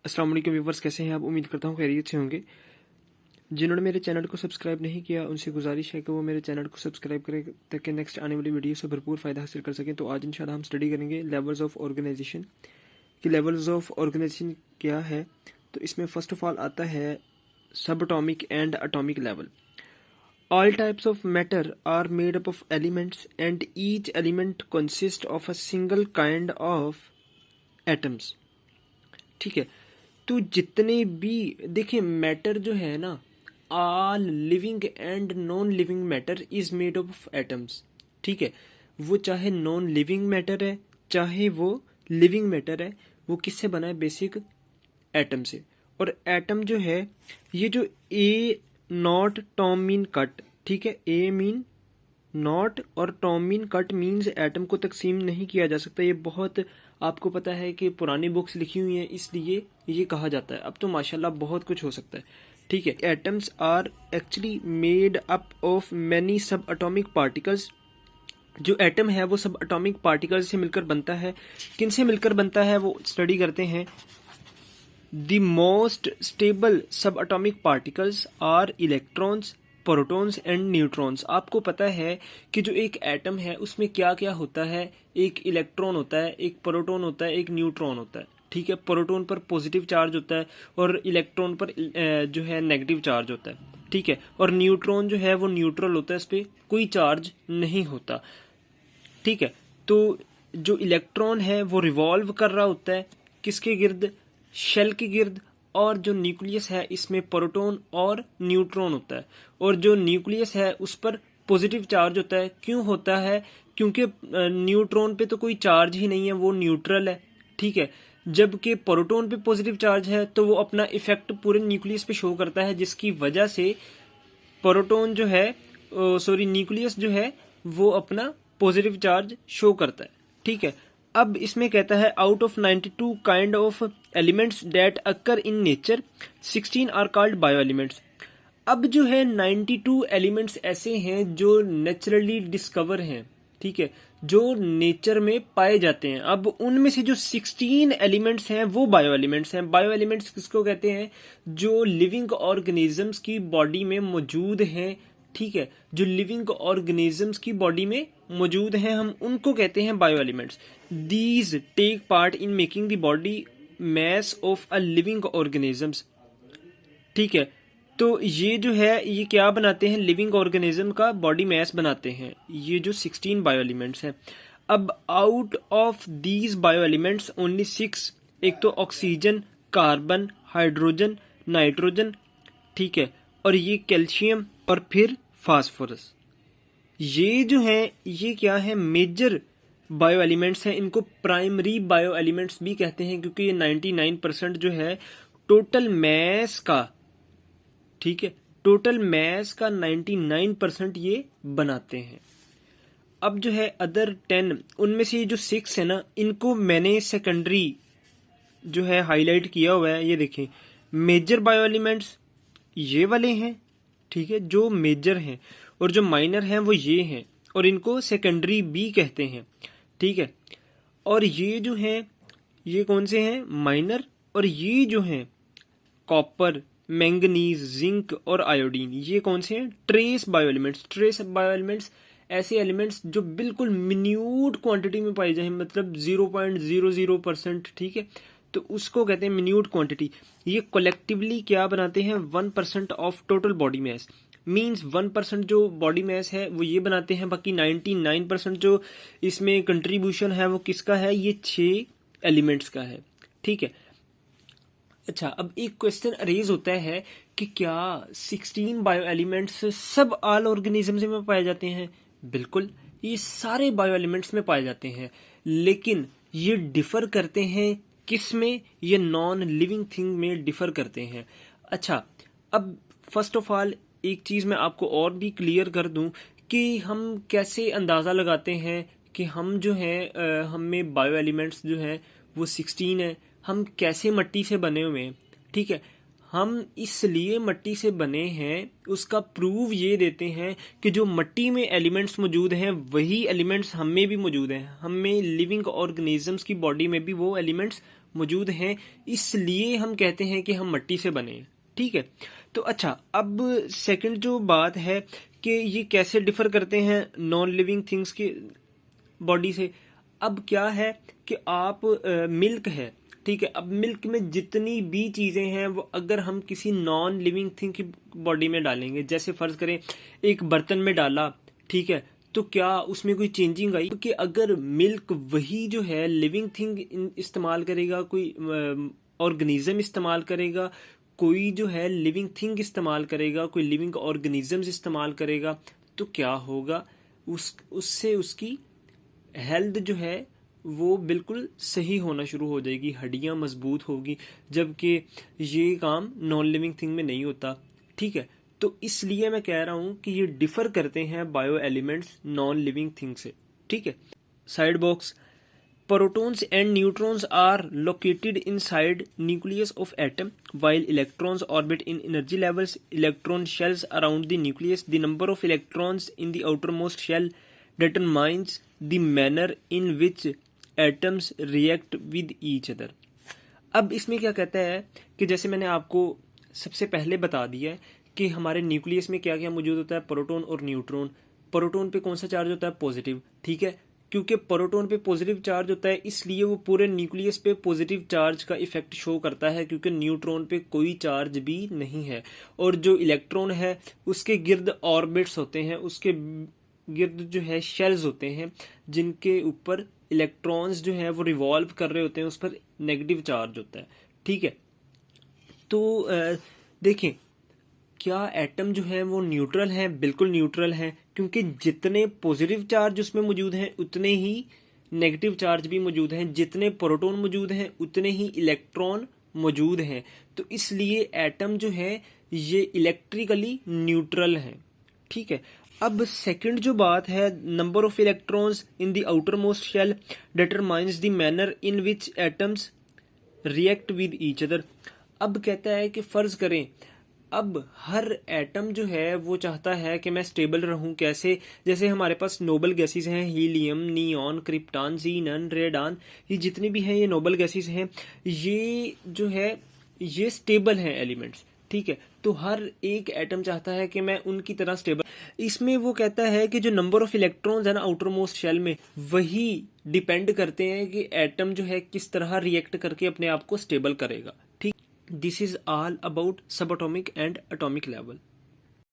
अस्सलाम वालेकुम व्यूवर्स, कैसे हैं आप? उम्मीद करता हूँ खैरियत से होंगे। जिन्होंने मेरे चैनल को सब्सक्राइब नहीं किया उनसे गुजारिश है कि वो मेरे चैनल को सब्सक्राइब करें ताकि नेक्स्ट आने वाली वीडियो से भरपूर फ़ायदा हासिल कर सकें। तो आज इंशाल्लाह हम स्टडी करेंगे लेवल्स ऑफ ऑर्गेनाइजेशन कि लेवल्स ऑफ ऑर्गेनाइजेशन क्या है। तो इसमें फ़र्स्ट ऑफ ऑल आता है सब atomic and atomic level. All types of matter are made up of elements and each element consists of a single kind of atoms। ठीक है, तो जितने भी देखिए मैटर जो है ना, all living and non living matter is made of atoms. ठीक है, वो चाहे नॉन लिविंग मैटर है चाहे वो लिविंग मैटर है, वो किससे बना है? बेसिक एटम से। और एटम जो है ये जो ए नॉट टॉम मीन कट, ठीक है, ए मीन नॉट और Tom mean cut means atom को तकसीम नहीं किया जा सकता। ये बहुत आपको पता है कि पुरानी बुक्स लिखी हुई हैं इसलिए ये कहा जाता है। अब तो माशाल्लाह बहुत कुछ हो सकता है। ठीक है, atoms are actually made up of many sub atomic particles. जो एटम है वो सब एटॉमिक पार्टिकल्स से मिलकर बनता है। किन से मिलकर बनता है वो स्टडी करते हैं। The most stable sub atomic particles are electrons, protons and neutrons. आपको पता है कि जो एक एटम है उसमें क्या क्या होता है। एक इलेक्ट्रॉन होता है, एक प्रोटॉन होता है, एक न्यूट्रॉन होता है। ठीक है, प्रोटॉन पर पॉजिटिव चार्ज होता है और इलेक्ट्रॉन पर जो है नेगेटिव चार्ज होता है। ठीक है, और न्यूट्रॉन जो है वो न्यूट्रल होता है, इस पर कोई चार्ज नहीं होता। ठीक है, तो जो इलेक्ट्रॉन है वो रिवॉल्व कर रहा होता है किसके गिर्द? शेल के गिर्द। और जो न्यूक्लियस है इसमें प्रोटॉन और न्यूट्रॉन होता है, और जो न्यूक्लियस है उस पर पॉजिटिव चार्ज होता है। क्यों होता है? क्योंकि न्यूट्रॉन पे तो कोई चार्ज ही नहीं है, वो न्यूट्रल है। ठीक है, जबकि प्रोटॉन पे पॉजिटिव चार्ज है तो वो अपना इफेक्ट पूरे न्यूक्लियस पे शो करता है, जिसकी वजह से प्रोटॉन जो है न्यूक्लियस जो है वो अपना पॉजिटिव चार्ज शो करता है। ठीक है, अब इसमें कहता है out of 92 kind of elements that occur in nature 16 are called bio elements. अब जो है 92 एलिमेंट्स ऐसे हैं जो नेचुरली डिस्कवर हैं। ठीक है, जो नेचर में पाए जाते हैं। अब उनमें से जो 16 एलिमेंट्स हैं वो बायो एलिमेंट्स हैं। बायो एलिमेंट्स किसको कहते हैं? जो लिविंग ऑर्गेनिजम्स की बॉडी में मौजूद हैं। ठीक है, जो लिविंग ऑर्गेनिजम्स की बॉडी में मौजूद हैं हम उनको कहते हैं bio elements. These take part in making the body mass of a living organisms. ठीक है, तो ये जो है ये क्या बनाते हैं? लिविंग ऑर्गेनिज्म का बॉडी मैस बनाते हैं, ये जो 16 बायो एलिमेंट्स हैं। अब out of these bio elements only 6, एक तो ऑक्सीजन, कार्बन, हाइड्रोजन, नाइट्रोजन, ठीक है, और ये कैल्शियम और फिर फास्फोरस। ये जो है ये क्या है? मेजर बायो एलिमेंट्स हैं। इनको प्राइमरी बायो एलिमेंट्स भी कहते हैं क्योंकि ये 99% जो है टोटल मैस का, ठीक है, टोटल मैस का 99% ये बनाते हैं। अब जो है अदर 10, उनमें से ये जो 6 है ना, इनको मैंने सेकेंडरी जो है हाईलाइट किया हुआ है। ये देखें, मेजर बायो एलिमेंट्स ये वाले हैं, ठीक है, जो मेजर हैं, और जो माइनर हैं वो ये हैं, और इनको सेकेंडरी भी कहते हैं। ठीक है, और ये जो हैं ये कौन से हैं? माइनर। और ये जो हैं कॉपर, मैंगनीज, जिंक और आयोडीन, ये कौन से हैं? Trace bio elements. Trace bio elements ऐसे एलिमेंट्स जो बिल्कुल मिन्यूट क्वांटिटी में पाए जाए, मतलब 0.00%। ठीक है, तो उसको कहते हैं मिन्यूट क्वांटिटी। ये कलेक्टिवली क्या बनाते हैं? 1% of total body mass. Means 1% जो बॉडी मैस है वो ये बनाते हैं, बाकी 99% जो इसमें कंट्रीब्यूशन है वो किसका है? ये 6 एलिमेंट्स का है। ठीक है, अच्छा, अब एक क्वेश्चन अरेज होता है कि क्या 16 बायो एलिमेंट्स सब ऑल ऑर्गेनिजम्स में पाए जाते हैं? बिल्कुल, ये सारे बायो एलिमेंट्स में पाए जाते हैं, लेकिन ये डिफर करते हैं किस में? ये नॉन लिविंग थिंग में डिफर करते हैं। अच्छा, अब फर्स्ट ऑफ ऑल एक चीज मैं आपको और भी क्लियर कर दूं कि हम कैसे अंदाजा लगाते हैं कि हम जो है हम में बायो एलिमेंट्स जो है वो 16 है। हम कैसे मट्टी से बने हुए हैं? ठीक है, हम इसलिए मट्टी से बने हैं, उसका प्रूव ये देते हैं कि जो मट्टी में एलिमेंट्स मौजूद हैं वही एलिमेंट्स हम में भी मौजूद हैं। हम में लिविंग ऑर्गेनिजम्स की बॉडी में भी वो एलिमेंट्स मौजूद हैं, इसलिए हम कहते हैं कि हम मिट्टी से बने हैं। ठीक है, तो अच्छा, अब सेकंड जो बात है कि ये कैसे डिफर करते हैं नॉन लिविंग थिंग्स की बॉडी से। अब क्या है कि आप मिल्क है, ठीक है, अब मिल्क में जितनी भी चीज़ें हैं वो अगर हम किसी नॉन लिविंग थिंग की बॉडी में डालेंगे, जैसे फ़र्ज़ करें एक बर्तन में डाला, ठीक है, तो क्या उसमें कोई चेंजिंग आई? क्योंकि अगर मिल्क वही जो है लिविंग थिंग इस्तेमाल करेगा, कोई ऑर्गेनिज्म इस्तेमाल करेगा, कोई जो है लिविंग थिंग इस्तेमाल करेगा, कोई लिविंग ऑर्गेनिजम्स इस्तेमाल करेगा, तो क्या होगा? उससे उसकी हेल्थ जो है वो बिल्कुल सही होना शुरू हो जाएगी, हड्डियां मजबूत होगी, जबकि ये काम नॉन लिविंग थिंग में नहीं होता। ठीक है, तो इसलिए मैं कह रहा हूं कि ये डिफर करते हैं bio elements non living thing से। ठीक है, side box, protons and neutrons are located inside nucleus of atom while electrons orbit in energy levels electron shells around the nucleus. The number of electrons in the outermost shell determines the manner in which atoms react with each other. अब इसमें क्या कहता है कि जैसे मैंने आपको सबसे पहले बता दिया है कि हमारे न्यूक्लियस में क्या क्या मौजूद होता है, प्रोटॉन और न्यूट्रॉन। प्रोटॉन पे कौन सा चार्ज होता है? पॉजिटिव। ठीक है, क्योंकि प्रोटॉन पे पॉजिटिव चार्ज होता है इसलिए वो पूरे न्यूक्लियस पे पॉजिटिव चार्ज का इफेक्ट शो करता है, क्योंकि न्यूट्रॉन पे कोई चार्ज भी नहीं है। और जो इलेक्ट्रॉन है उसके गिर्द ऑर्बिट्स होते हैं, उसके गिर्द जो है शेल्स होते हैं, जिनके ऊपर इलेक्ट्रॉन्स जो है वो रिवॉल्व कर रहे होते हैं, उस पर नेगेटिव चार्ज होता है। ठीक है, तो देखें, क्या एटम जो है वो न्यूट्रल है? बिल्कुल न्यूट्रल है, क्योंकि जितने पॉजिटिव चार्ज उसमें मौजूद हैं उतने ही नेगेटिव चार्ज भी मौजूद हैं, जितने प्रोटॉन मौजूद हैं उतने ही इलेक्ट्रॉन मौजूद हैं। तो इसलिए एटम जो है ये इलेक्ट्रिकली न्यूट्रल है। ठीक है, अब सेकंड जो बात है, number of electrons in the outer most shell determines the manner in which atoms react with each other. अब कहता है कि फर्ज करें अब हर एटम जो है वो चाहता है कि मैं स्टेबल रहूं। कैसे? जैसे हमारे पास नोबल गैसेस हैं, हीलियम, नियॉन, क्रिप्टॉन, जीनन, रेडान, ये जितने भी हैं ये नोबल गैसेस हैं, ये जो है ये स्टेबल हैं एलिमेंट्स। ठीक है, तो हर एक एटम चाहता है कि मैं उनकी तरह स्टेबल। इसमें वो कहता है कि जो नंबर ऑफ इलेक्ट्रॉन्स है ना आउटर मोस्ट शेल में, वही डिपेंड करते हैं कि एटम जो है किस तरह रिएक्ट करके अपने आप को स्टेबल करेगा। ठीक, this is all about subatomic and atomic level.